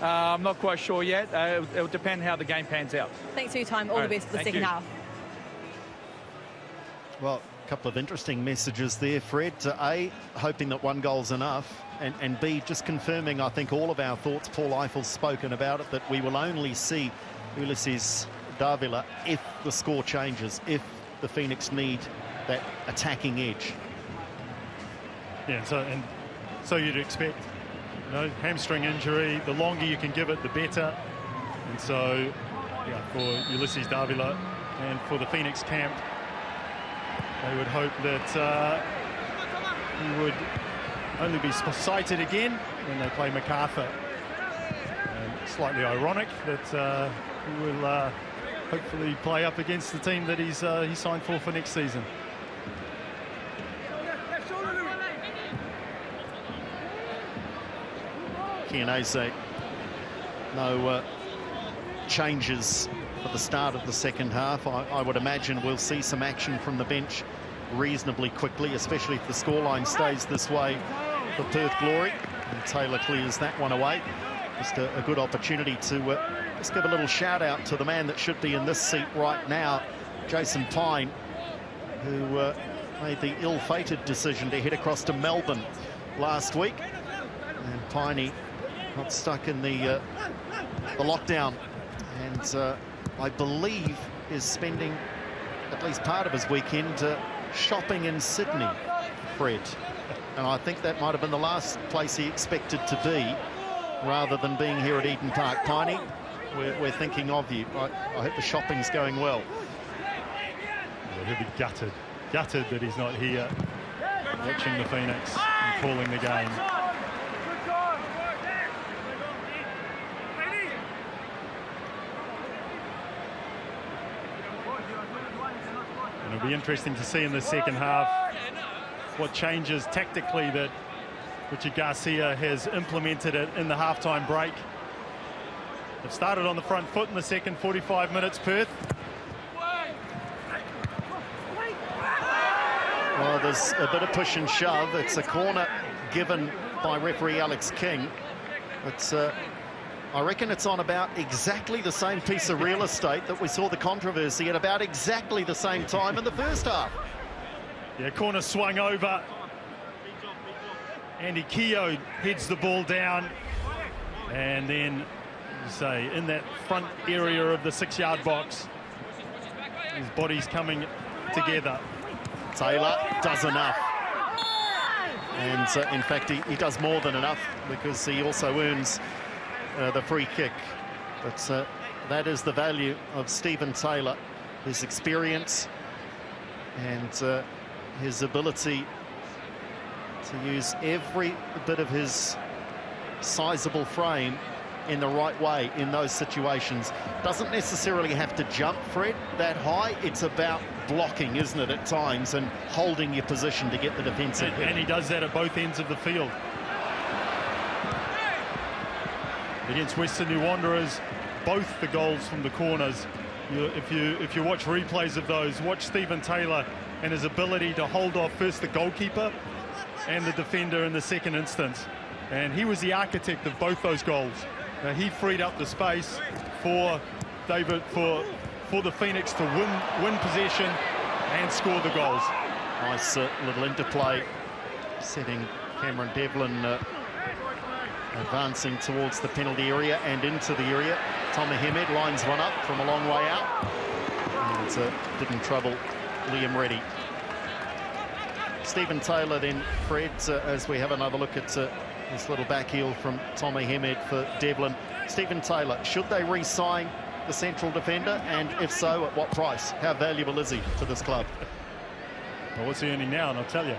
I'm not quite sure yet. It'll depend how the game pans out. Thanks for your time. All the best for the second half. Well, a couple of interesting messages there, Fred. A, hoping that one goal's enough, and B, just confirming, I think, all of our thoughts. Paul Eiffel's spoken about it, that we will only see Ulysses Davila if the score changes, if the Phoenix need that attacking edge. Yeah, so you'd expect, hamstring injury, the longer you can give it, the better. And so, yeah, for Ulysses Davila and for the Phoenix camp, they would hope that he would only be cited again when they play MacArthur. And slightly ironic that he will hopefully play up against the team that he's signed for next season. Chianese, no changes for the start of the second half. I would imagine we'll see some action from the bench reasonably quickly, especially if the scoreline stays this way for Perth Glory. And Taylor clears that one away. Just a good opportunity to just give a little shout out to the man that should be in this seat right now, Jason Pine, who made the ill-fated decision to head across to Melbourne last week. And Piney got stuck in the lockdown, and I believe is spending at least part of his weekend shopping in Sydney, Fred. And I think that might have been the last place he expected to be, rather than being here at Eden Park. Piney, we're thinking of you. I hope the shopping's going well. Yeah, he'll be gutted that he's not here watching the Phoenix and calling the game. And it'll be interesting to see in the second half what changes tactically that Richard Garcia has implemented it in the halftime break. They've started on the front foot in the second 45 minutes, Perth. Well, there's a bit of push and shove. It's a corner given by referee Alex King. But I reckon it's on about exactly the same piece of real estate that we saw the controversy at about exactly the same time in the first half. Yeah, corner swung over. Andy Keogh heads the ball down. And then, you say, in that front area of the 6-yard box, his body's coming together. Taylor does enough. And in fact, he does more than enough, because he also earns the free kick. But that is the value of Stephen Taylor, his experience and his ability to use every bit of his sizable frame in the right way in those situations. Doesn't necessarily have to jump, Fred, that high. It's about blocking, isn't it, at times, and holding your position to get the defensive hit. And he does that at both ends of the field. Against Western New Wanderers, both the goals from the corners, if you watch replays of those, watch Stephen Taylor and his ability to hold off first the goalkeeper and the defender in the second instance. And he was the architect of both those goals. He freed up the space for David, for the Phoenix to win possession and score the goals. Nice little interplay, setting Cameron Devlin advancing towards the penalty area and into the area. Tommy Hemed lines one up from a long way out, and didn't trouble Liam Reddy. Stephen Taylor then, Fred, as we have another look at this little back heel from Tommy Hemed for Devlin. Stephen Taylor, should they re-sign the central defender, and if so, at what price? How valuable is he to this club? Well, what's he earning now, and I'll tell you.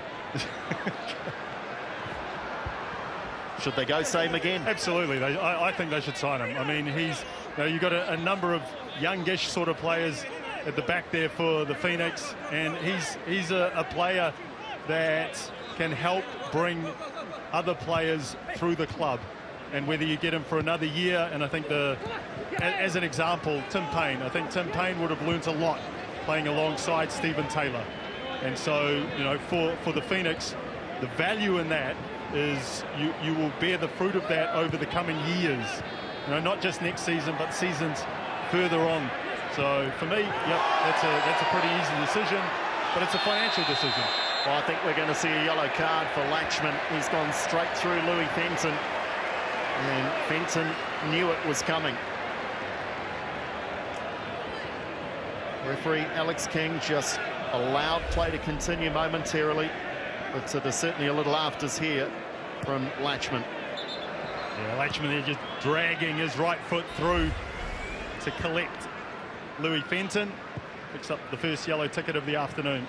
Should they go same again? Absolutely. I think they should sign him. I mean, you've got a number of youngish sort of players at the back there for the Phoenix, and he's a player that can help bring other players through the club. And whether you get him for another year, and I think as an example, Tim Payne. I think Tim Payne would have learnt a lot playing alongside Stephen Taylor. And so, for the Phoenix, the value in that is you will bear the fruit of that over the coming years. You know, not just next season, but seasons further on. So for me, yep, that's a pretty easy decision, but it's a financial decision. Well, I think we're going to see a yellow card for Latchman. He's gone straight through Louis Fenton, and Fenton knew it was coming. Referee Alex King just allowed play to continue momentarily, but there's certainly a little afters here from Latchman. Yeah, Latchman there just dragging his right foot through to collect Louis Fenton. Picks up the first yellow ticket of the afternoon.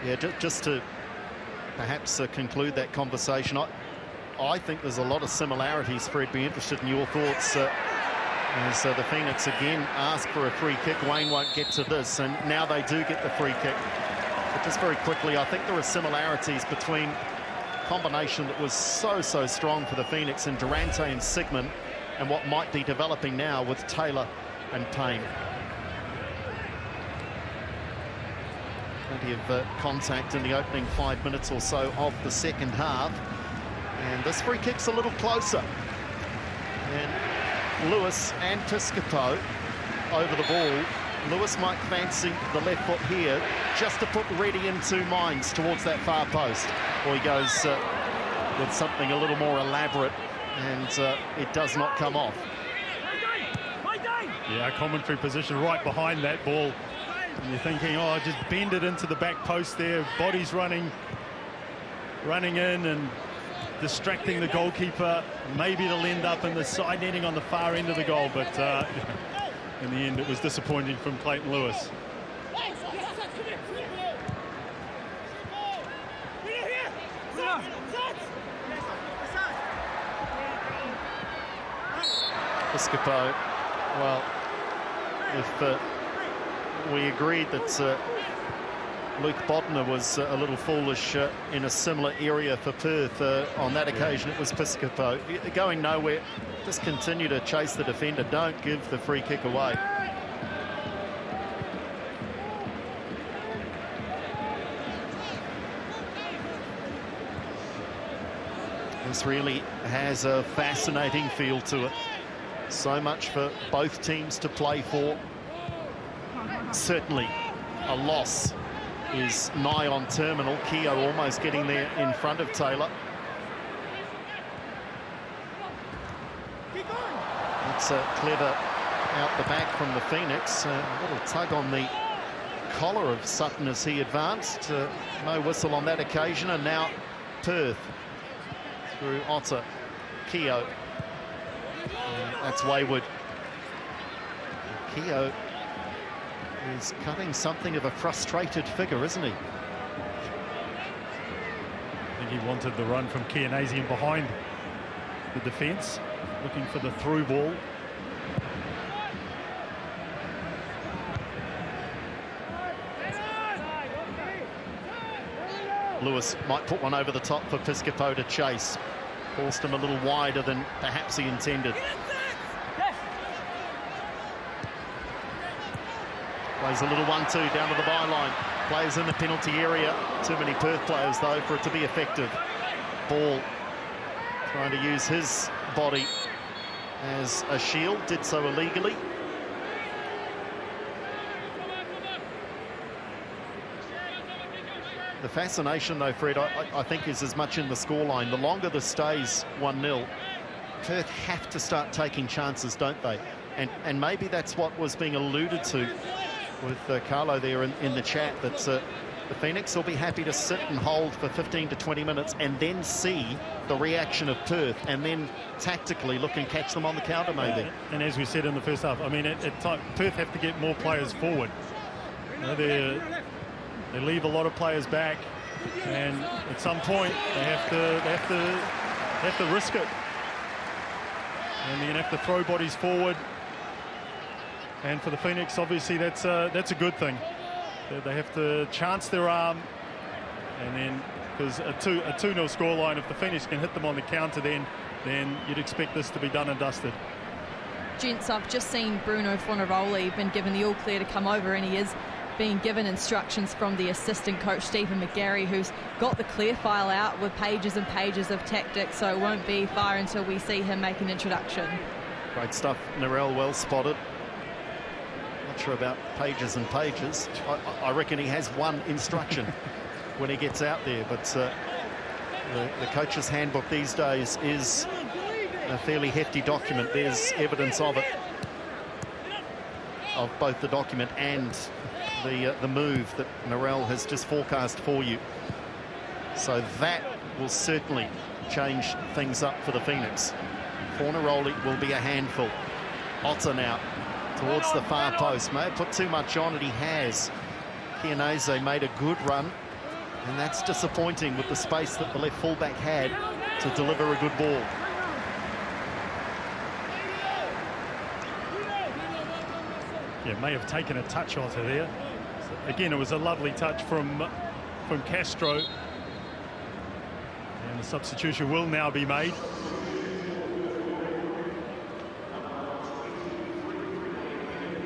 Yeah, just to perhaps conclude that conversation, I think there's a lot of similarities. Fred, be interested in your thoughts. As the Phoenix again ask for a free kick. Wayne won't get to this, and now they do get the free kick. But just very quickly, I think there are similarities between combination that was so strong for the Phoenix and Durante and Sigmund, and what might be developing now with Taylor and Payne. Plenty of contact in the opening 5 minutes or so of the second half, and this free kick's a little closer, and Lewis and Piscopo over the ball. Lewis might fancy the left foot here just to put Reddy in two minds towards that far post, or he goes with something a little more elaborate, and it does not come off. Yeah, commentary position right behind that ball, and you're thinking, oh, just bend it into the back post there. Body's running in and distracting the goalkeeper. Maybe it'll end up in the side netting on the far end of the goal, but in the end it was disappointing from Clayton Lewis. Piscopo, well, if we agreed that Luke Bodner was a little foolish in a similar area for Perth, on that occasion it was Piscopo. Going nowhere, just continue to chase the defender, don't give the free kick away. This really has a fascinating feel to it. So much for both teams to play for. Certainly a loss is nigh on terminal. Keogh almost getting there in front of Taylor. It's clever out the back from the Phoenix. A little tug on the collar of Sutton as he advanced. No whistle on that occasion, and now Perth through Otter. Keogh. That's wayward. Keogh is cutting something of a frustrated figure, isn't he? I think he wanted the run from Chianese behind the defence, looking for the through ball. Lewis might put one over the top for Piscopo to chase. Forced him a little wider than perhaps he intended. Plays a little 1-2 down to the byline. Players in the penalty area. Too many Perth players, though, for it to be effective. Ball trying to use his body as a shield. Did so illegally. The fascination, though, Fred, I think is as much in the scoreline. The longer this stays 1-0, Perth have to start taking chances, don't they? And maybe that's what was being alluded to with Carlo there in the chat, that the Phoenix will be happy to sit and hold for 15 to 20 minutes and then see the reaction of Perth, and then tactically look and catch them on the counter, maybe. And as we said in the first half, I mean, at times Perth have to get more players forward. You know, they leave a lot of players back, and at some point they have to risk it, and they're going to have to throw bodies forward. And for the Phoenix, obviously that's a good thing. They have to chance their arm, and then because a 2-0 scoreline, if the Phoenix can hit them on the counter, then you'd expect this to be done and dusted. Gents, I've just seen Bruno Fornaroli been given the all clear to come over, and he is being given instructions from the assistant coach, Stephen McGarry, who's got the clear file out with pages and pages of tactics, so it won't be far until we see him make an introduction. Great stuff, Narelle, well spotted. Not sure about pages and pages. I reckon he has one instruction when he gets out there, but the coach's handbook these days is a fairly hefty document. There's evidence of it, of both the document and the move that Narelle has just forecast for you. So that will certainly change things up for the Phoenix. Fornaroli will be a handful. Otter now towards the far post. May have put too much on it, he has. Chianese made a good run, and that's disappointing with the space that the left fullback had to deliver a good ball. Yeah, may have taken a touch Otter there. So again, it was a lovely touch from Castro. And the substitution will now be made.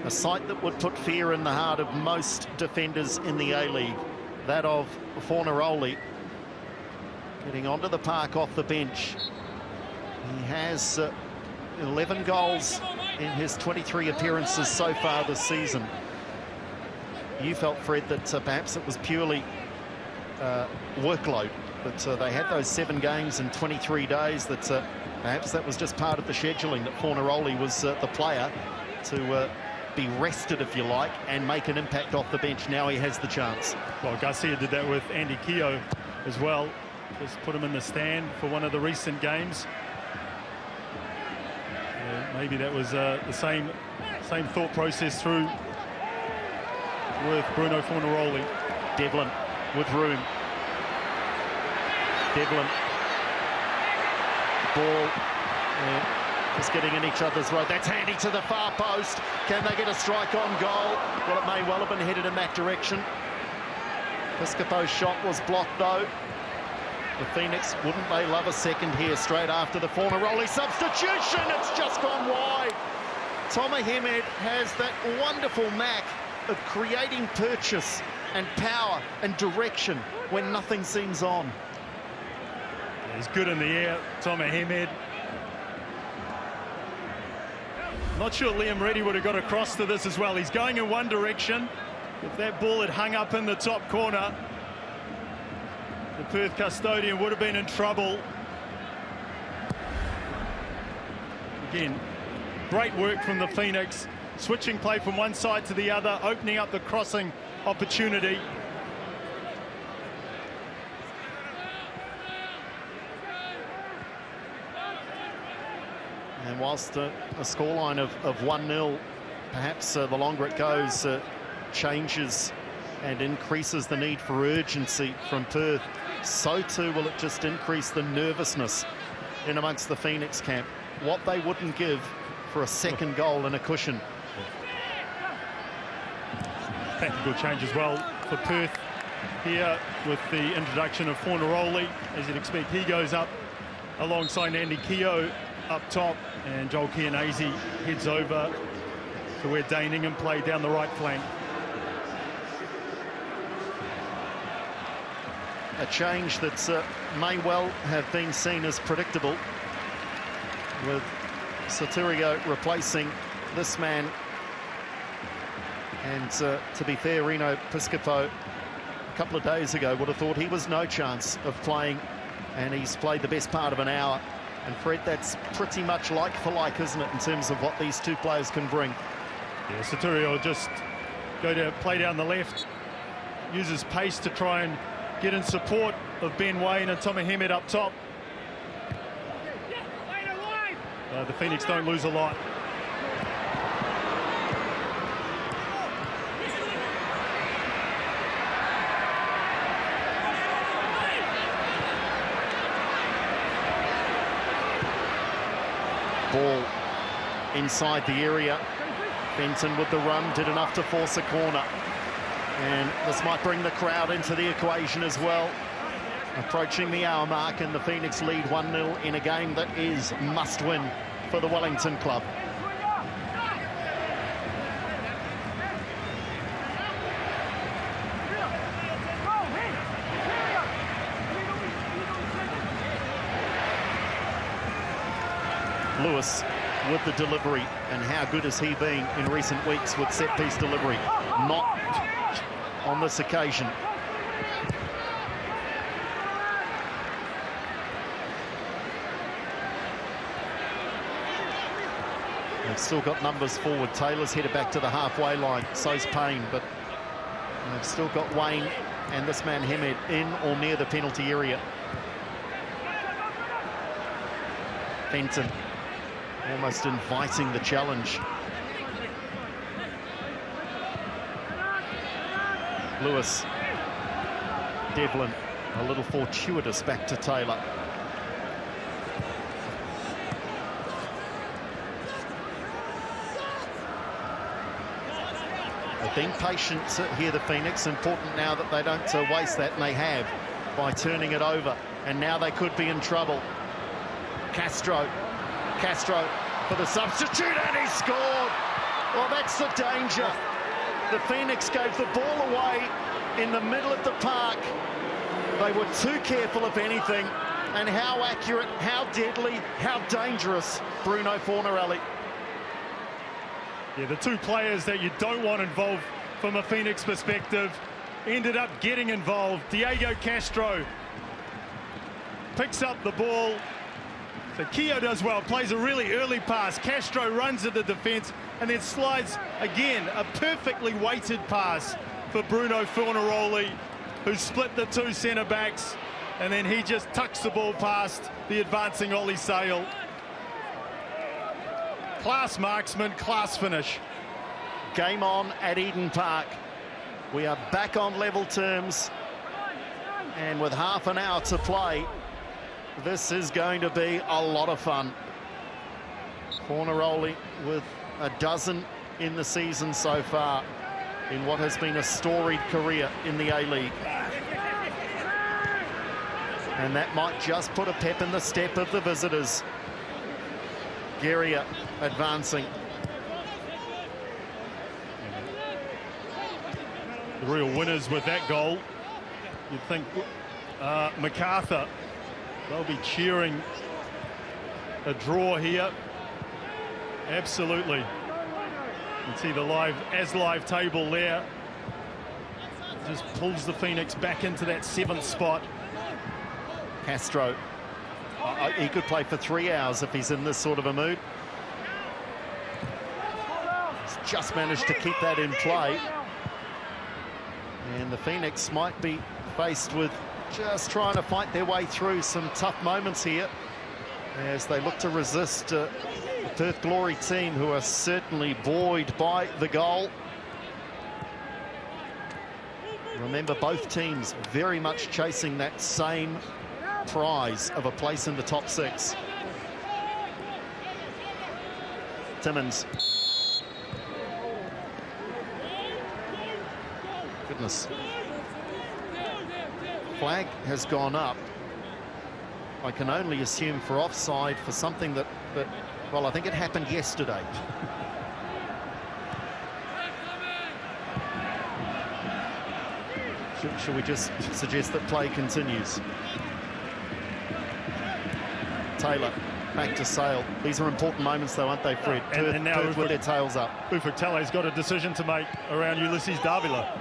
A sight that would put fear in the heart of most defenders in the A-League. That of Fornaroli getting onto the park off the bench. He has 11 goals in his 23 appearances so far this season. You felt, Fred, that perhaps it was purely workload, but they had those 7 games in 23 days, that perhaps that was just part of the scheduling, that Fornaroli was the player to be rested, if you like, and make an impact off the bench. Now he has the chance. Well, Garcia did that with Andy Keogh as well. Just put him in the stand for one of the recent games. Maybe that was the same thought process through with Bruno Fornaroli. Devlin with room. Devlin. Ball. Just getting in each other's road. That's handy to the far post. Can they get a strike on goal? Well, it may well have been headed in that direction. Piscopo's shot was blocked, though. The Phoenix, wouldn't they love a second here straight after the Fornaroli substitution? It's just gone wide. Tomer Hemed has that wonderful knack of creating purchase and power and direction when nothing seems on. Yeah, he's good in the air, Tomer Hemed. Not sure Liam Reddy would have got across to this as well. He's going in one direction. If that ball had hung up in the top corner, the Perth custodian would have been in trouble. Again, great work from the Phoenix, switching play from one side to the other, opening up the crossing opportunity. And whilst a scoreline of 1-0, perhaps the longer it goes, changes and increases the need for urgency from Perth, so too will it just increase the nervousness in amongst the Phoenix camp. What they wouldn't give for a second goal and a cushion. Tactical change as well for Perth here with the introduction of Fornaroli. As you'd expect, he goes up alongside Andy Keogh up top, and Joel Chianese heads over to where Dane Ingham played down the right flank. A change that may well have been seen as predictable, with Sotirio replacing this man. And to be fair, Reno Piscopo a couple of days ago would have thought he was no chance of playing, and he's played the best part of an hour. And Fred, that's pretty much like for like, isn't it, in terms of what these two players can bring? Yeah, Sotirio just play down the left, uses pace to try and get in support of Ben Wayne and Tomer Hemed up top. The Phoenix don't lose a lot. Ball inside the area. Benton with the run did enough to force a corner. And this might bring the crowd into the equation as well. Approaching the hour mark, and the Phoenix lead 1-0 in a game that is must-win for the Wellington club. Lewis with the delivery, and how good has he been in recent weeks with set-piece delivery? Not on this occasion. They've still got numbers forward. Taylor's headed back to the halfway line, so's Payne, but they've still got Wayne and this man Hamed in or near the penalty area. Fenton almost inviting the challenge. Lewis, Devlin, a little fortuitous back to Taylor. They're being patient here, the Phoenix. Important now that they don't waste that, and they have by turning it over. And now they could be in trouble. Castro for the substitute, and he scored. Well, that's the danger. The Phoenix gave the ball away in the middle of the park. They were too careful, if anything. And how accurate, how deadly, how dangerous, Bruno Fornarelli. Yeah, the two players that you don't want involved from a Phoenix perspective ended up getting involved. Diego Castro picks up the ball. So Keogh does well, plays a really early pass. Castro runs at the defence and then slides again. A perfectly weighted pass for Bruno Fornarelli, who split the two centre-backs, and then he just tucks the ball past the advancing Ollie Sale. Class marksman, class finish. Game on at Eden Park. We are back on level terms, and with half an hour to play, this is going to be a lot of fun. Fornarelli with a dozen in the season so far in what has been a storied career in the A-League. And that might just put a pep in the step of the visitors. Guerrier advancing. The real winners with that goal. You'd think MacArthur, they'll be cheering a draw here. Absolutely. You can see the live table there. Just pulls the Phoenix back into that 7th spot. Castro. He could play for 3 hours if he's in this sort of a mood. He's just managed to keep that in play. And the Phoenix might be faced with just trying to fight their way through some tough moments here as they look to resist the Perth Glory team, who are certainly buoyed by the goal. Remember, both teams very much chasing that same prize of a place in the top 6. Timmins. Goodness. Flag has gone up. I can only assume for offside for something that well, I think it happened yesterday. Should we just suggest that play continues? Taylor back to Sale. These are important moments, though, aren't they, Fred? And now Perth with their tails up. Ufuk-Talei's got a decision to make around Ulysses Davila.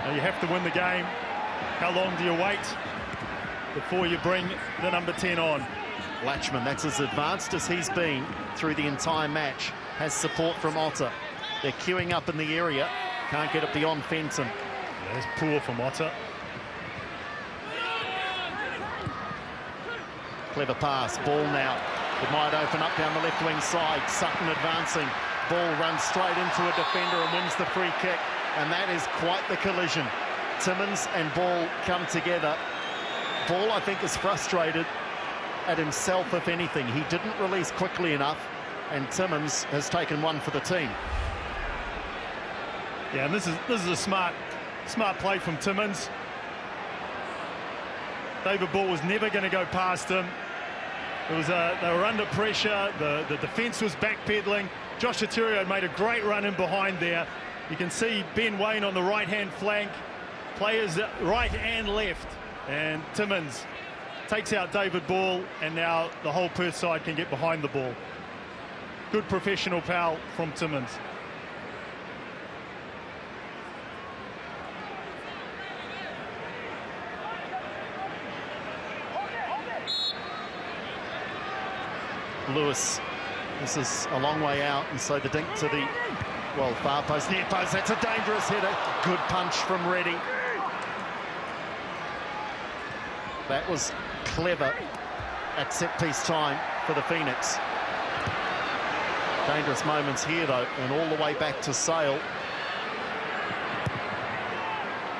Now you have to win the game. How long do you wait before you bring the number 10 on? Latchman, that's as advanced as he's been through the entire match, has support from Otter. They're queuing up in the area. Can't get it beyond Fenton. Yeah, that's poor from Otter. Clever pass, ball now. It might open up down the left wing side. Sutton advancing. Ball runs straight into a defender and wins the free kick. And that is quite the collision. Timmins and Ball come together. Ball, I think, is frustrated at himself, if anything. He didn't release quickly enough, and Timmins has taken one for the team. Yeah, and this is a smart play from Timmins. David Ball was never going to go past him. It was they were under pressure. The defence was backpedaling. Josh Aterio had made a great run in behind there. You can see Ben Wayne on the right-hand flank, players right and left, and Timmins takes out David Ball, and now the whole Perth side can get behind the ball. Good professional foul from Timmins. Lewis, this is a long way out, and so the dink to the, well, far post, near post. That's a dangerous header. Good punch from Reddy. That was clever at set-piece time for the Phoenix. Dangerous moments here, though, and all the way back to Sale.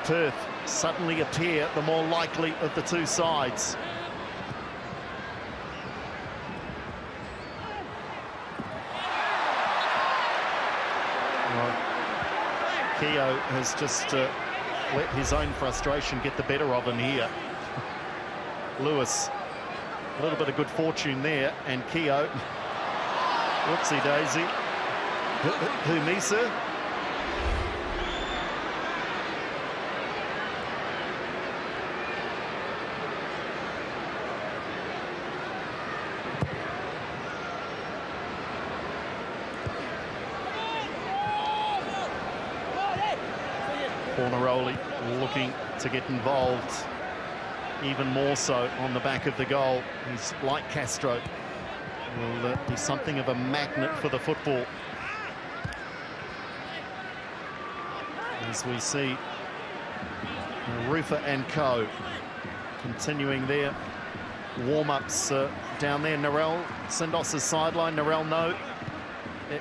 Perth suddenly appear the more likely of the two sides. Keogh has just let his own frustration get the better of him here. Lewis, a little bit of good fortune there, and Keogh, whoopsie daisy. Who, me, sir? Fornaroli looking to get involved even more so on the back of the goal. He's like Castro, will be something of a magnet for the football. As we see Rufer and co continuing their warm-ups down there. Narelle, Sindos's sideline. Narelle, no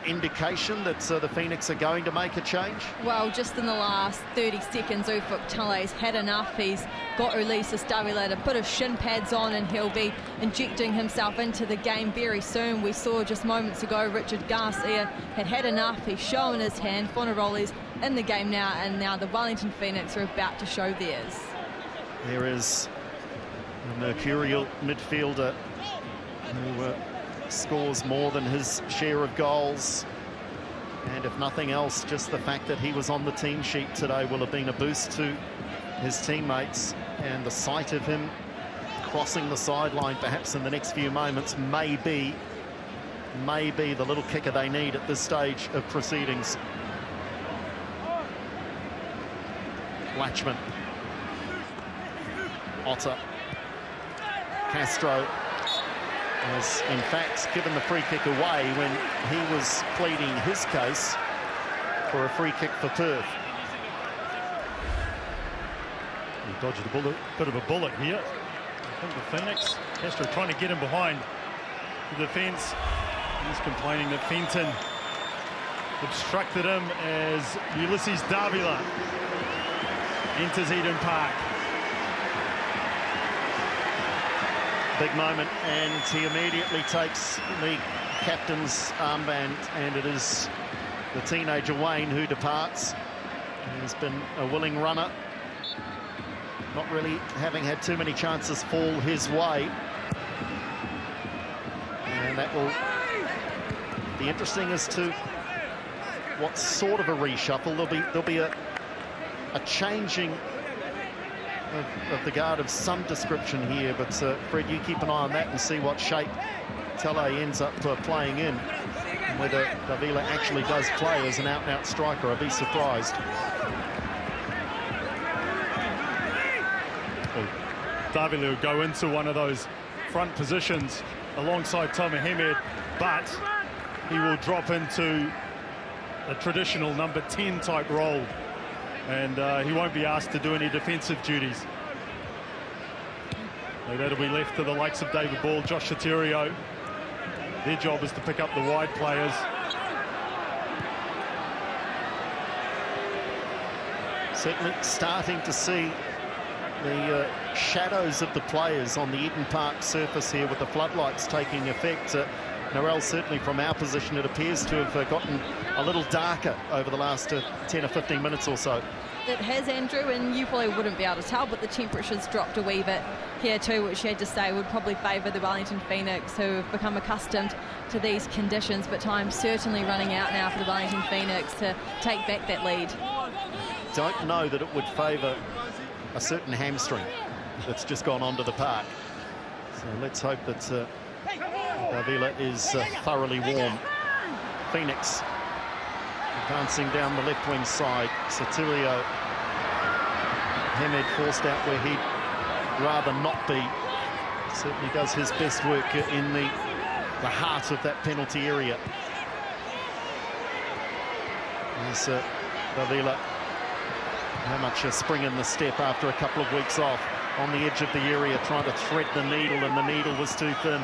indication that the Phoenix are going to make a change? Well, just in the last 30 seconds, Ufuk Tale's had enough. He's got Ulises Davila to put his shin pads on, and he'll be injecting himself into the game very soon. We saw just moments ago Richard Garcia had had enough. He's shown his hand. Fornaroli's in the game now, and now the Wellington Phoenix are about to show theirs. There is a mercurial midfielder who scores more than his share of goals, and if nothing else, just the fact that he was on the team sheet today will have been a boost to his teammates, and the sight of him crossing the sideline perhaps in the next few moments may be the little kicker they need at this stage of proceedings. Latchman, Otter, Castro has in fact given the free kick away when he was pleading his case for a free kick for Perth. He dodged a bit of a bullet here. I think the Phoenix, Castro trying to get him behind the defence. He's complaining that Fenton obstructed him as Ulises Davila enters Eden Park. Big moment, and he immediately takes the captain's armband, and it is the teenager Wayne who departs. He's been a willing runner, not really having had too many chances fall his way, and that will be interesting as to what sort of a reshuffle. There'll be a changing of the guard of some description here, but Fred, you keep an eye on that and see what shape Tale ends up playing in, and whether Davila actually does play as an out-and-out striker. I'd be surprised. Well, Davila will go into one of those front positions alongside Tom Mohamed, but he will drop into a traditional number 10 type role, and he won't be asked to do any defensive duties. So that'll be left to the likes of David Ball, Josh Soterio. Their job is to pick up the wide players. Certainly starting to see the shadows of the players on the Eden Park surface here with the floodlights taking effect. Narelle, certainly from our position, it appears to have gotten a little darker over the last 10 or 15 minutes or so. It has, Andrew, and you probably wouldn't be able to tell, but the temperature's dropped a wee bit here too, which you had to say would probably favour the Wellington Phoenix, who have become accustomed to these conditions. But time's certainly running out now for the Wellington Phoenix to take back that lead. Don't know that it would favour a certain hamstring that's just gone onto the park. So let's hope that Davila is thoroughly warm. Phoenix advancing down the left wing side. Sotilio. Hamed forced out where he'd rather not be. Certainly does his best work in the heart of that penalty area. There's Davila. How much a spring in the step after a couple of weeks off. On the edge of the area, trying to thread the needle, and the needle was too thin.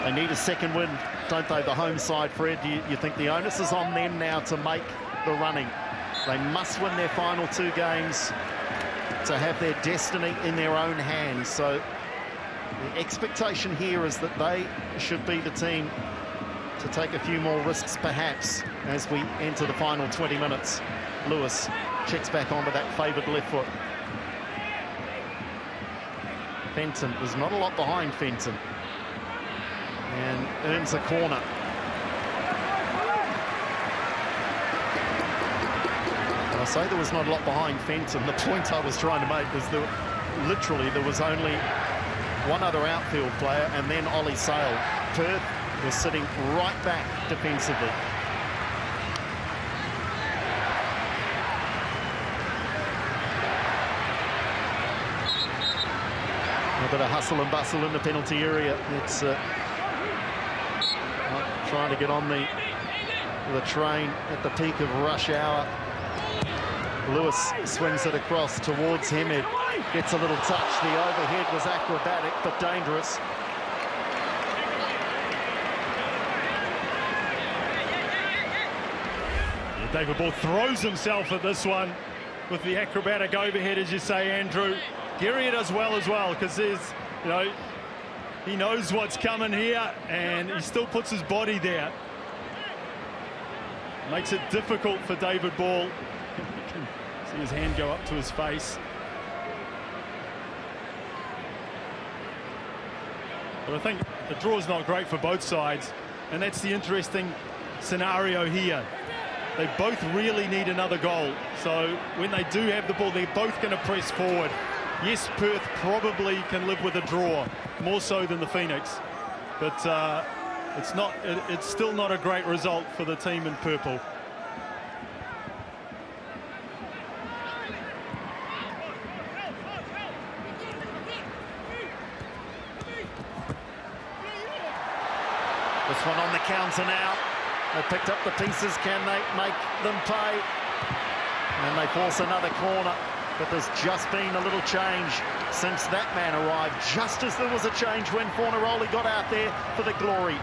They need a second win, don't they, the home side, Fred? You think the onus is on them now to make the running. They must win their final 2 games to have their destiny in their own hands. So the expectation here is that they should be the team to take a few more risks, perhaps, as we enter the final 20 minutes. Lewis checks back onto that favoured left foot. Fenton, there's not a lot behind Fenton. And earns a corner. When I say there was not a lot behind Fenton, the point I was trying to make was that literally there was only one other outfield player, and then Ollie Sale. Perth was sitting right back defensively. A bit of hustle and bustle in the penalty area. It's trying to get on the train at the peak of rush hour. Lewis swings it across towards Hamed. Gets a little touch. The overhead was acrobatic but dangerous. David Ball throws himself at this one with the acrobatic overhead, as you say, Andrew. Geria does well as well, because there's, you know, he knows what's coming here and he still puts his body there. Makes it difficult for David Ball. You can see his hand go up to his face. But I think the draw is not great for both sides, and that's the interesting scenario here. They both really need another goal. So when they do have the ball, they're both going to press forward. Yes, Perth probably can live with a draw, more so than the Phoenix. But it's still not a great result for the team in purple. This one on the counter now. They picked up the pieces. Can they make them pay? And they force another corner. But there's just been a little change since that man arrived, just as there was a change when Fornaroli got out there for the glory.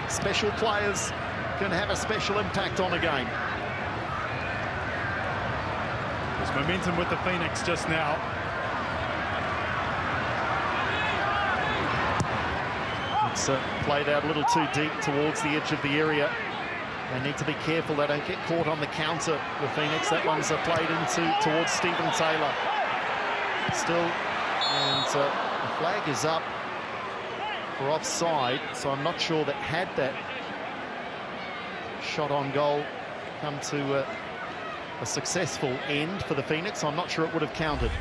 Special players can have a special impact on a game. There's momentum with the Phoenix just now. It's played out a little too deep towards the edge of the area. They need to be careful they don't get caught on the counter with Phoenix. That one's played towards Stephen Taylor. Still, and the flag is up for offside, so I'm not sure that had that shot on goal come to a successful end for the Phoenix, I'm not sure it would have counted.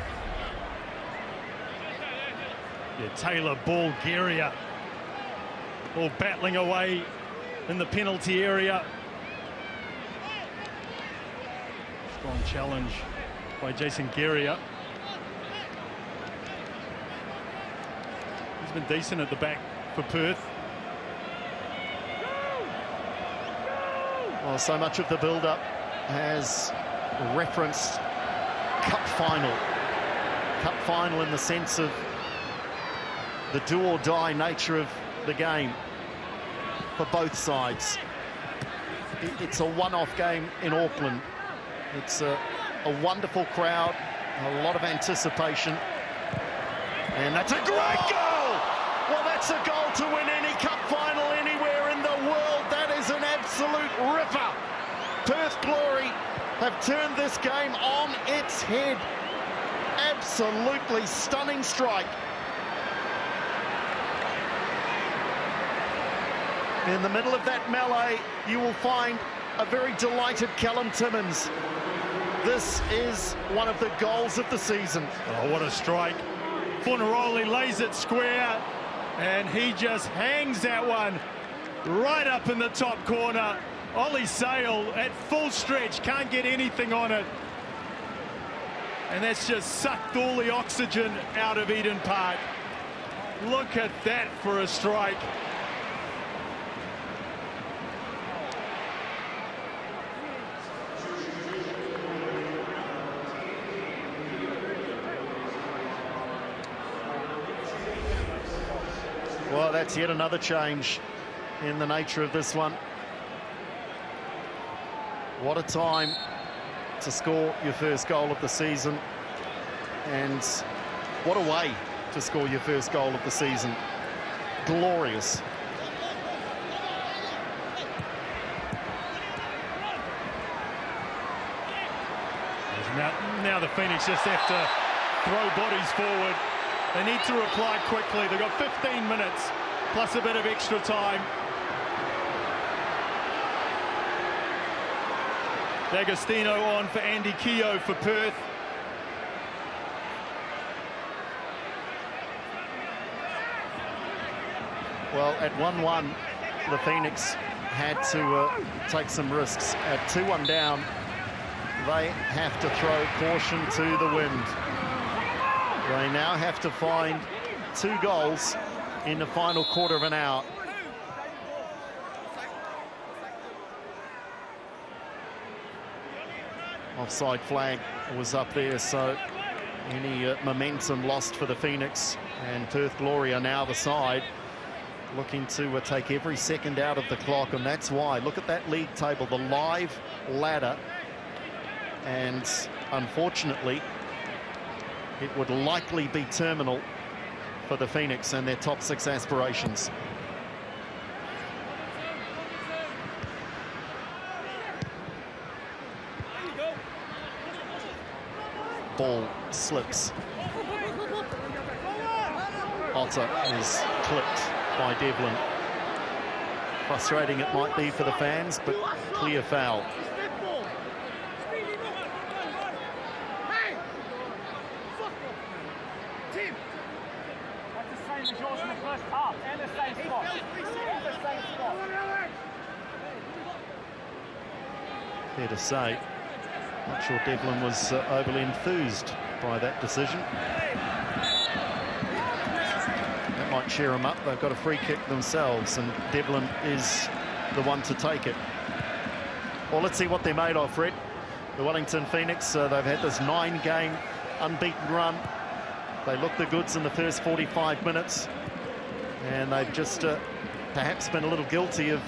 Yeah, Taylor, Ball, Geria all battling away in the penalty area. Strong challenge by Jason Geria. He's been decent at the back for Perth. Well, so much of the build-up has referenced cup final. Cup final in the sense of the do-or-die nature of the game for both sides. It's a one-off game in Auckland. It's a wonderful crowd, a lot of anticipation. And that's a great goal! Well, that's a goal to win any cup final anywhere in the world. That is an absolute ripper. Perth Glory have turned this game on its head. Absolutely stunning strike. In the middle of that melee, you will find a very delighted Callum Timmins. this is one of the goals of the season. Oh, what a strike. Fornaroli lays it square, and he just hangs that one right up in the top corner. Ollie Sale at full stretch, can't get anything on it. And that's just sucked all the oxygen out of Eden Park. Look at that for a strike. Well, that's yet another change in the nature of this one. What a time to score your first goal of the season, and what a way to score your first goal of the season. Glorious. Now the Phoenix just have to throw bodies forward. They need to reply quickly. They've got 15 minutes plus a bit of extra time. D'Agostino on for Andy Keogh for Perth. Well, at 1-1, the Phoenix had to take some risks. At 2-1 down, they have to throw caution to the wind. They now have to find 2 goals in the final quarter of an hour. Offside flag was up there, so any momentum lost for the Phoenix, and Perth Glory are now the side looking to take every second out of the clock, and that's why. Look at that league table, the live ladder, and unfortunately it would likely be terminal for the Phoenix and their top 6 aspirations. Ball slips. Otter is clipped by Devlin. Frustrating it might be for the fans, but clear foul. Fair to say, not sure Devlin was overly enthused by that decision. That might cheer them up. They've got a free kick themselves, and Devlin is the one to take it. Well, let's see what they're made of, Fred. The Wellington Phoenix, they've had this 9-game unbeaten run. They looked the goods in the first 45 minutes, and they've just perhaps been a little guilty of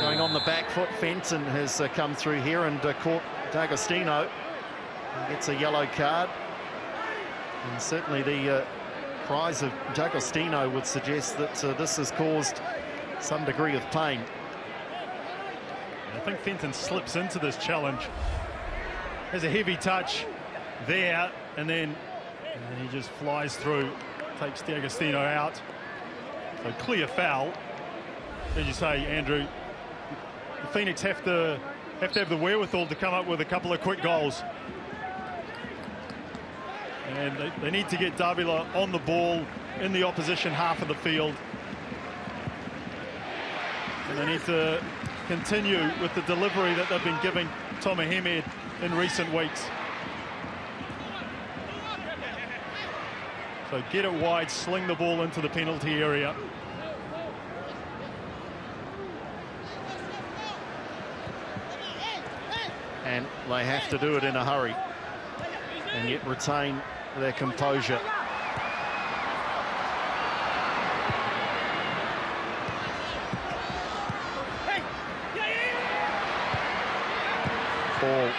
going on the back foot. Fenton has come through here and caught D'Agostino. He gets a yellow card, and certainly the cries of D'Agostino would suggest that this has caused some degree of pain. I think Fenton slips into this challenge. There's a heavy touch there, and then he just flies through, takes D'Agostino out. So clear foul. As you say, Andrew, the Phoenix have to have the wherewithal to come up with a couple of quick goals. And they need to get Davila on the ball in the opposition half of the field. And they need to continue with the delivery that they've been giving Tomer Hemed in recent weeks. So get it wide, sling the ball into the penalty area. And they have to do it in a hurry, and yet retain their composure. Ball.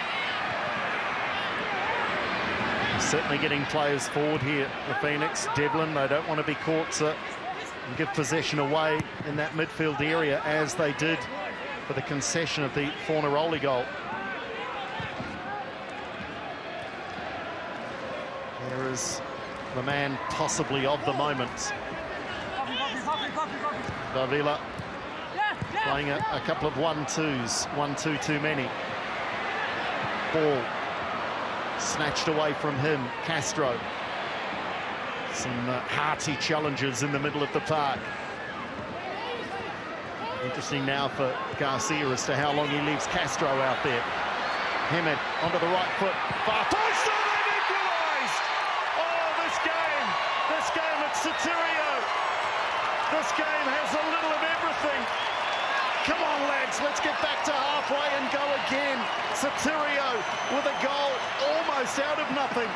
Certainly getting players forward here, the Phoenix. Devlin, they don't want to be caught and give possession away in that midfield area, as they did for the concession of the Fornaroli goal. There is the man possibly of the moment. Davila playing a couple of 1-2s, 1-2 too many. ball. Snatched away from him, Castro. Some hearty challenges in the middle of the park. Interesting now for Garcia as to how long he leaves Castro out there. Hamed onto the right foot. Far post, oh, they've equalised! Oh, this game at Sotirio. This game has a little of everything. Come on, lads, let's get back to halfway and go again. Sotirio with a goal almost out of nothing.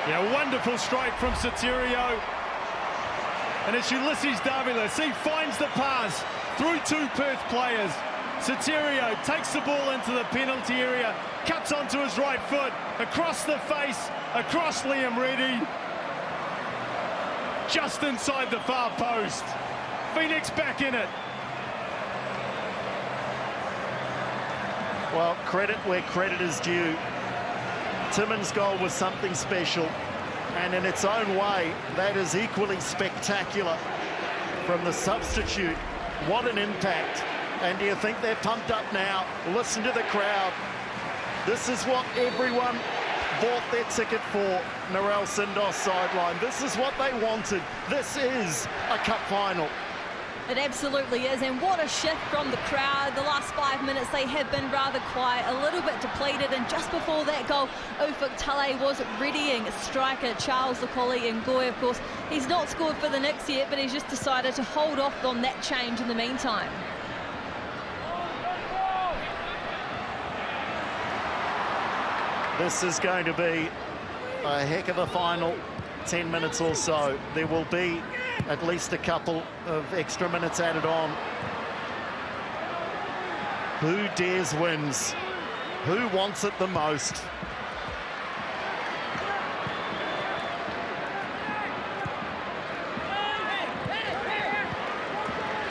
Yeah, wonderful strike from Sotirio. And it's Ulysses Davila. He finds the pass through two Perth players. Sotirio takes the ball into the penalty area, cuts onto his right foot, across the face, across Liam Reddy. Just inside the far post. Phoenix back in it. Well, credit where credit is due. Timmins' goal was something special, and in its own way, that is equally spectacular from the substitute. What an impact. And do you think they're pumped up now? Listen to the crowd. This is what everyone bought their ticket for. Narelle Sindos sideline. This is what they wanted. This is a cup final. It absolutely is, and what a shift from the crowd. The last 5 minutes they have been rather quiet, a little bit depleted, and just before that goal, Ufuk Talay was readying striker Charles Lekoli Ngoy. Of course, he's not scored for the Knicks yet, but he's just decided to hold off on that change in the meantime. This is going to be a heck of a final 10 minutes or so. There will be at least a couple of extra minutes added on. Who dares wins? Who wants it the most?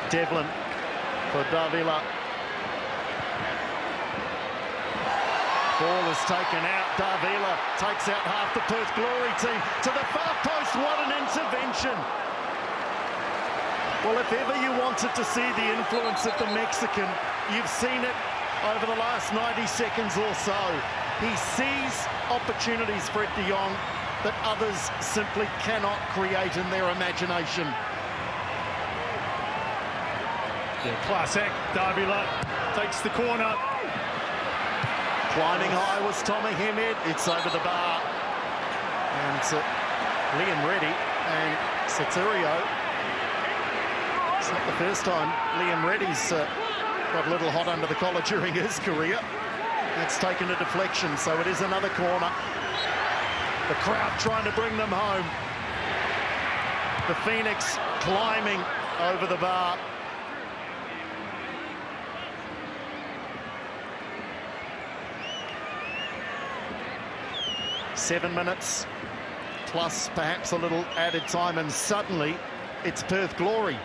Devlin for Davila. Ball is taken out. Davila takes out half the Perth Glory team to the far post. What an intervention. Well, if ever you wanted to see the influence of the Mexican, you've seen it over the last 90 seconds or so. He sees opportunities, Fred de Jong, that others simply cannot create in their imagination. Yeah, class act. Davila takes the corner. Climbing high was Tommy Hamed. It's over the bar. And Liam Reddy and Sotirio. It's not the first time Liam Reddy's got a little hot under the collar during his career. That's taken a deflection, so it is another corner. The crowd trying to bring them home. The Phoenix climbing over the bar. Seven minutes, plus perhaps a little added time, and suddenly it's Perth Glory,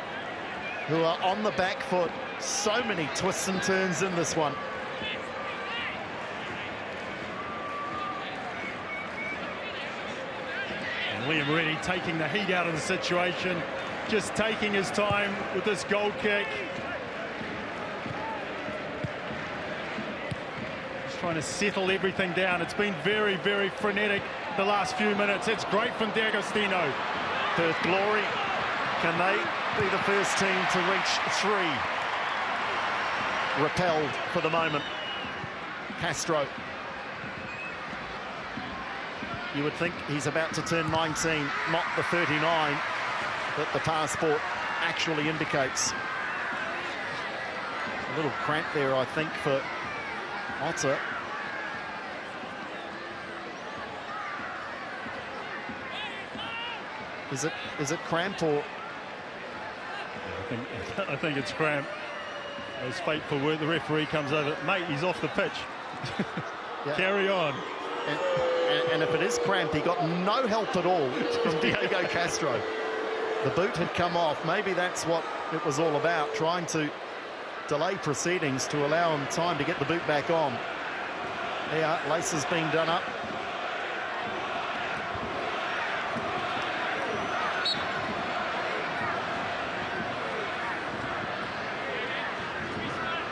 who are on the back foot. So many twists and turns in this one. And Liam Reddy taking the heat out of the situation, just taking his time with this goal kick. Just trying to settle everything down. It's been very, very frenetic the last few minutes. It's great from D'Agostino. Perth Glory, can they be the first team to reach 3? Repelled for the moment. Castro. You would think he's about to turn 19, not the 39 that the passport actually indicates. A little cramp there, I think, for Otter. Is it cramp or? I think it's cramp. As fateful word, the referee comes over. Mate, he's off the pitch. Yeah. Carry on. And if it is cramp, he got no help at all from Diego Castro. The boot had come off. Maybe that's what it was all about, trying to delay proceedings to allow him time to get the boot back on. Yeah, laces being done up.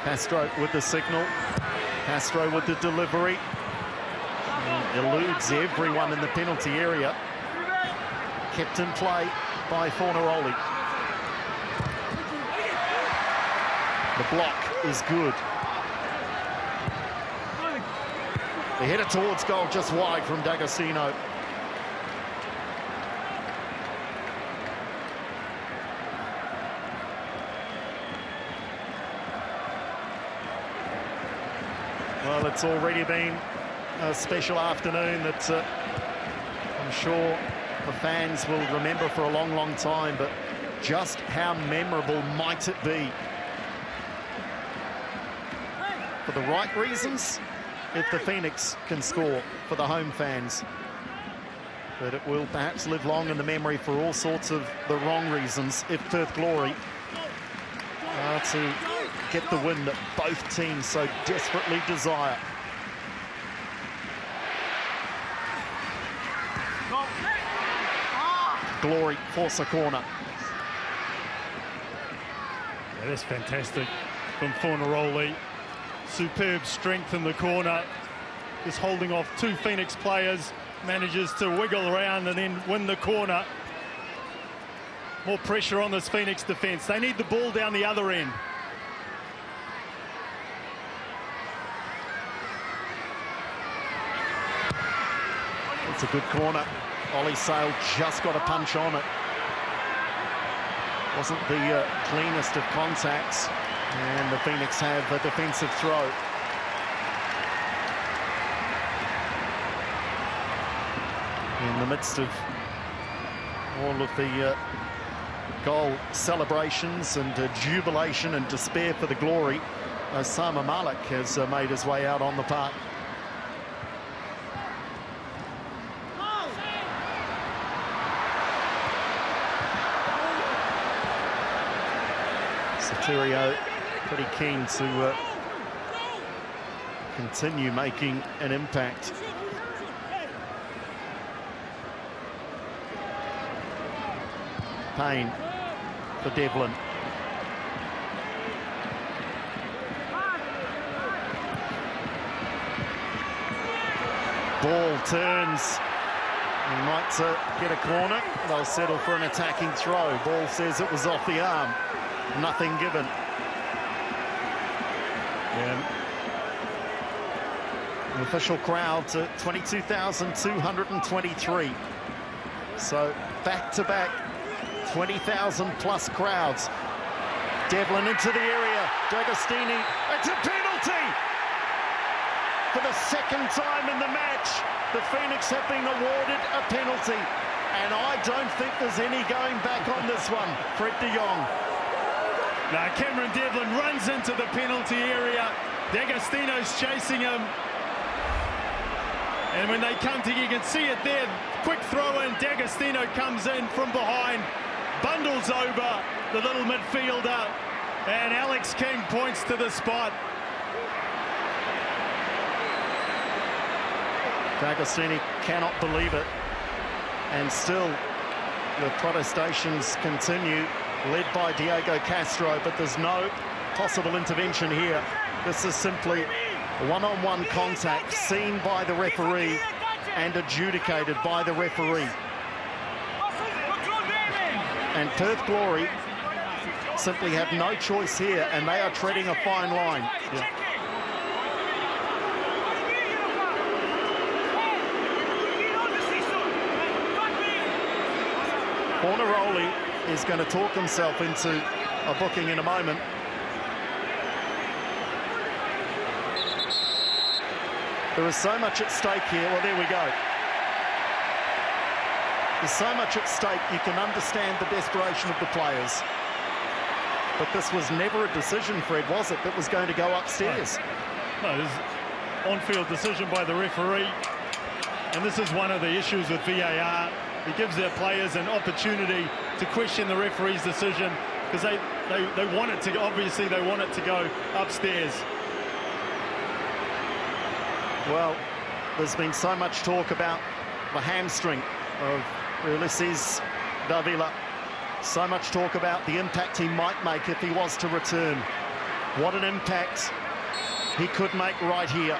Castro with the signal. Castro with the delivery. Eludes everyone in the penalty area. Kept in play by Fornaroli. The block is good. The header towards goal just wide from D'Agostino. Well, it's already been a special afternoon that I'm sure the fans will remember for a long, long time, but just how memorable might it be? For the right reasons, if the Phoenix can score for the home fans. But it will perhaps live long in the memory for all sorts of the wrong reasons if Perth Glory are to get the win that both teams so desperately desire. Glory force a corner. Yeah, that's fantastic from Fornaroli. Superb strength in the corner. Just holding off two Phoenix players. Manages to wiggle around and then win the corner. More pressure on this Phoenix defence. They need the ball down the other end. It's a good corner. Ollie Sale just got a punch on it. Wasn't the cleanest of contacts. And the Phoenix have a defensive throw. In the midst of all of the goal celebrations and jubilation and despair for the Glory, Osama Malik has made his way out on the park. Sotirio pretty keen to continue making an impact. Payne for Devlin. Ball turns. He might get a corner. They'll settle for an attacking throw. Ball says it was off the arm. Nothing given. Yeah. The official crowd to 22,223. So back-to-back 20,000 plus crowds. Devlin into the area. D'Agostini. It's a penalty! For the second time in the match, the Phoenix have been awarded a penalty. And I don't think there's any going back on this one. Fred de Jong. Now Cameron Devlin runs into the penalty area. D'Agostino's chasing him. And when they come to, you can see it there. Quick throw in. D'Agostino comes in from behind. Bundles over the little midfielder. And Alex King points to the spot. D'Agostini cannot believe it. And still, the protestations continue, led by Diego Castro, but there's no possible intervention here. This is simply one-on-one contact seen by the referee and adjudicated by the referee. And Perth Glory simply have no choice here, and they are treading a fine line. Yeah. Fornaroli is going to talk himself into a booking in a moment. There is so much at stake here. Well, there we go. There's so much at stake, you can understand the desperation of the players. But this was never a decision, Fred, was it, that was going to go upstairs? No, this is an on-field decision by the referee. And this is one of the issues with VAR. It gives their players an opportunity to question the referee's decision because they want it to, obviously they want it to go upstairs. Well, there's been so much talk about the hamstring of Ulysses Davila. So much talk about the impact he might make if he was to return. What an impact he could make right here.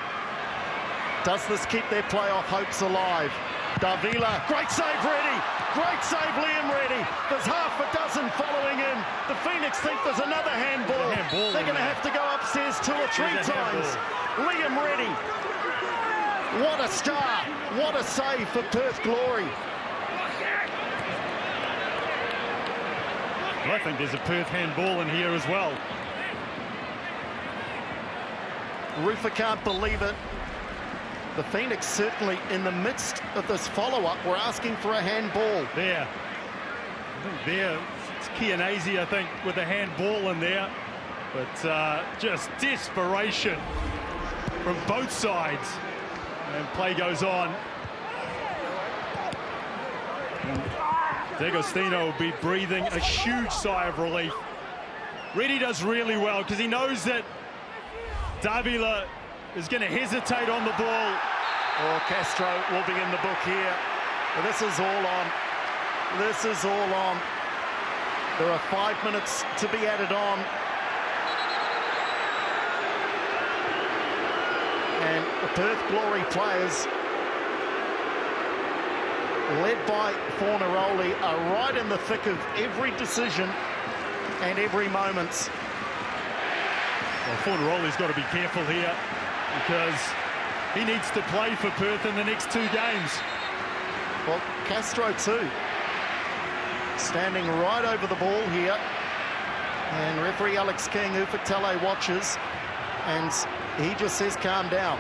Does this keep their playoff hopes alive? Davila, great save, Reddy. Great save, Liam Reddy. There's half a dozen following him. The Phoenix think there's another handball. They're going to have to go upstairs 2 or 3 times. Liam Reddy. What a star. What a save for Perth Glory. I think there's a Perth handball in here as well. Rufa can't believe it. The Phoenix certainly in the midst of this follow-up were asking for a handball. There. I think there, it's Kianazi, I think, with a handball in there. But just desperation from both sides. And play goes on. And D'Agostino will be breathing a huge sigh of relief. Reddy does really well because he knows that Davila is going to hesitate on the ball. Oh, Castro will be in the book here. This is all on. This is all on. There are 5 minutes to be added on. And the Perth Glory players, led by Fornaroli, are right in the thick of every decision and every moment. Well, Fornaroli's got to be careful here because he needs to play for Perth in the next 2 games. Well, Castro too. Standing right over the ball here. And referee Alex King, Ufotele, watches. And he just says, calm down.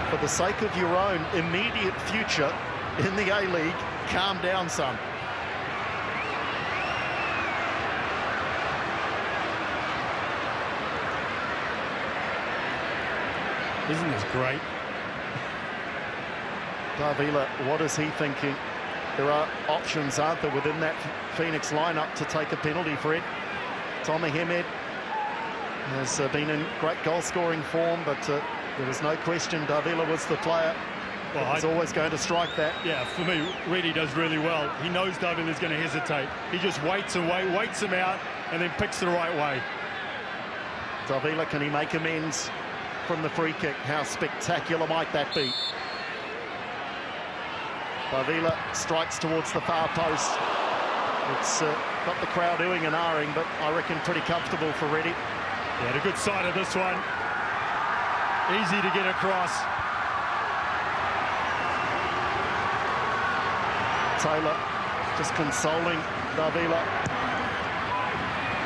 For the sake of your own immediate future in the A-League, calm down, son. Isn't this great? Davila, what is he thinking? There are options, aren't there, within that Phoenix lineup to take a penalty, Fred? Tommy Hemed has been in great goal-scoring form, but there was no question Davila was the player. Well, he's always going to strike that. Yeah, for me, Reddy does really well. He knows Davila's going to hesitate. He just waits and waits him out, and then picks the right way. Davila, can he make amends from the free kick? How spectacular might that be? Davila strikes towards the far post. It's got the crowd oohing and ahhing, but I reckon pretty comfortable for Reddy. He had a good sight of this one. Easy to get across. Taylor just consoling Davila.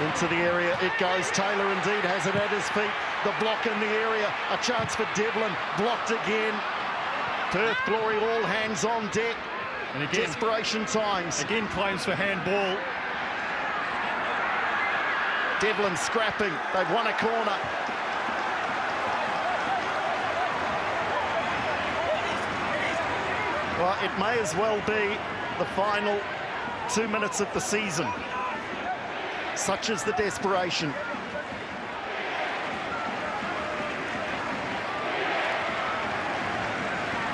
Into the area it goes. Taylor indeed has it at his feet. The block in the area. A chance for Devlin. Blocked again. Perth Glory all hands on deck. And again, desperation times. Again claims for handball. Devlin scrapping. They've won a corner. Well, it may as well be the final 2 minutes of the season. Such is the desperation.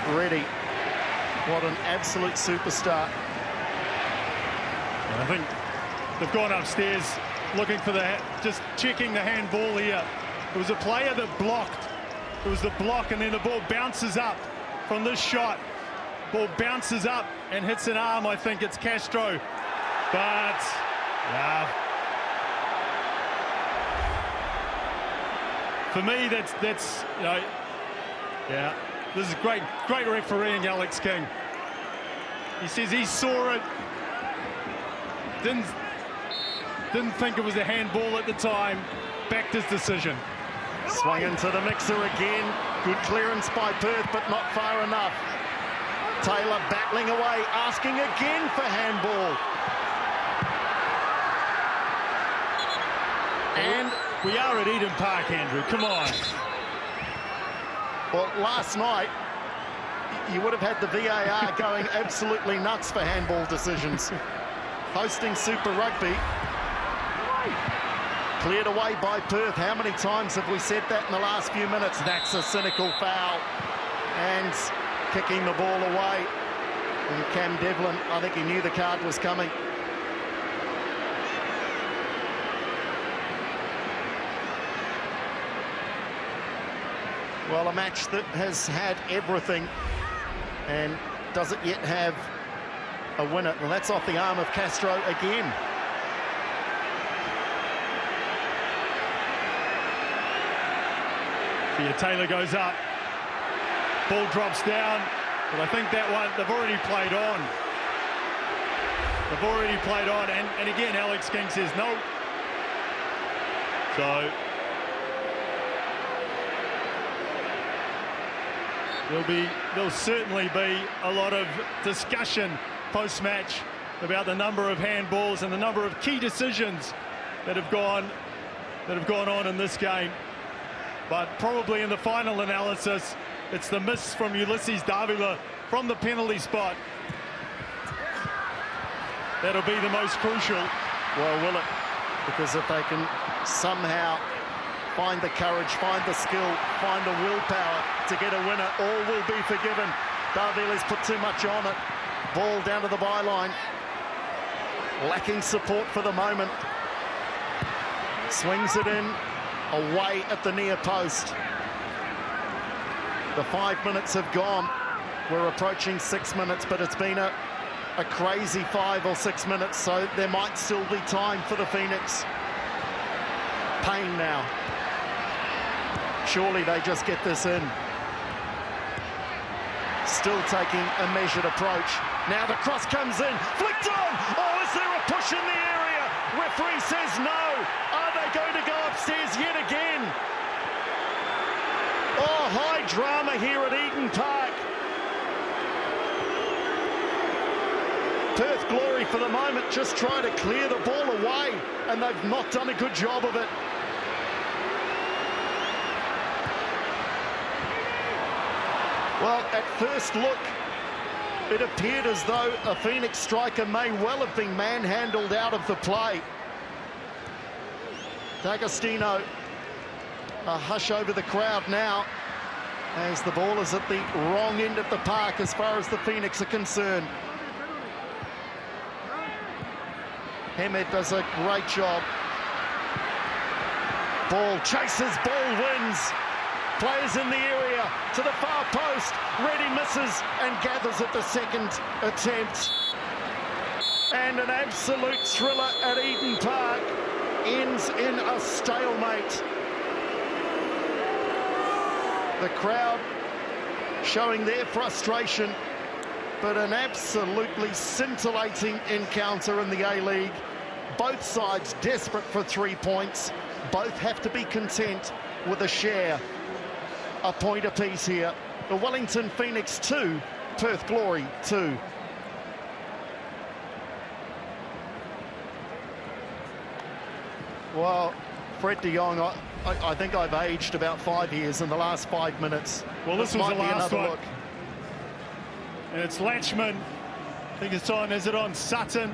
Reddy, what an absolute superstar. I think they've gone upstairs looking for just checking the handball here. It was a player that blocked. It was the block, and then the ball bounces up from this shot. Ball bounces up and hits an arm. I think it's Castro. But, yeah. For me, that's you know, yeah. This is great refereeing, Alex King. He says he saw it. Didn't think it was a handball at the time. Backed his decision. Swung into the mixer again. Good clearance by Perth, but not far enough. Taylor battling away, asking again for handball. And we are at Eden Park, Andrew. Come on. Well, last night, you would have had the VAR going absolutely nuts for handball decisions. Hosting Super Rugby. Cleared away by Perth. How many times have we said that in the last few minutes? That's a cynical foul. And kicking the ball away. And Cam Devlin, I think he knew the card was coming. Well, a match that has had everything and doesn't yet have a winner. Well, that's off the arm of Castro again. Here, Taylor goes up. Ball drops down. But I think that one, they've already played on. They've already played on. And again, Alex King says no. So there'll certainly be a lot of discussion post-match about the number of handballs and the number of key decisions that have gone on in this game. But probably in the final analysis, it's the miss from Ulysses Davila from the penalty spot that'll be the most crucial. Well, will it? Because if they can somehow find the courage, find the skill, find the willpower to get a winner, all will be forgiven. Davila's put too much on it. Ball down to the byline. Lacking support for the moment. Swings it in, away at the near post. The 5 minutes have gone. We're approaching 6 minutes, but it's been a crazy 5 or 6 minutes, so there might still be time for the Phoenix. Payne now. Surely they just get this in. Still taking a measured approach. Now the cross comes in. Flicked on! Oh, is there a push in the area? Referee says no. Are they going to go upstairs yet again? Oh, high drama here at Eden Park. Perth Glory for the moment just trying to clear the ball away, and they've not done a good job of it. Well, at first look, it appeared as though a Phoenix striker may well have been manhandled out of the play. D'Agostino, a hush over the crowd now, as the ball is at the wrong end of the park as far as the Phoenix are concerned. Hamed does a great job. Ball chases, ball wins. Players in the area to the far post. Reddy misses and gathers at the second attempt. And an absolute thriller at Eden Park ends in a stalemate. The crowd showing their frustration, but an absolutely scintillating encounter in the A-League. Both sides desperate for 3 points. Both have to be content with a share. A point apiece here. The Wellington Phoenix 2, Perth Glory 2. Well, Fred de Jong, I think I've aged about 5 years in the last 5 minutes. Well, this was the last one. Look. And it's Latchman. I think it's on, is it on Sutton?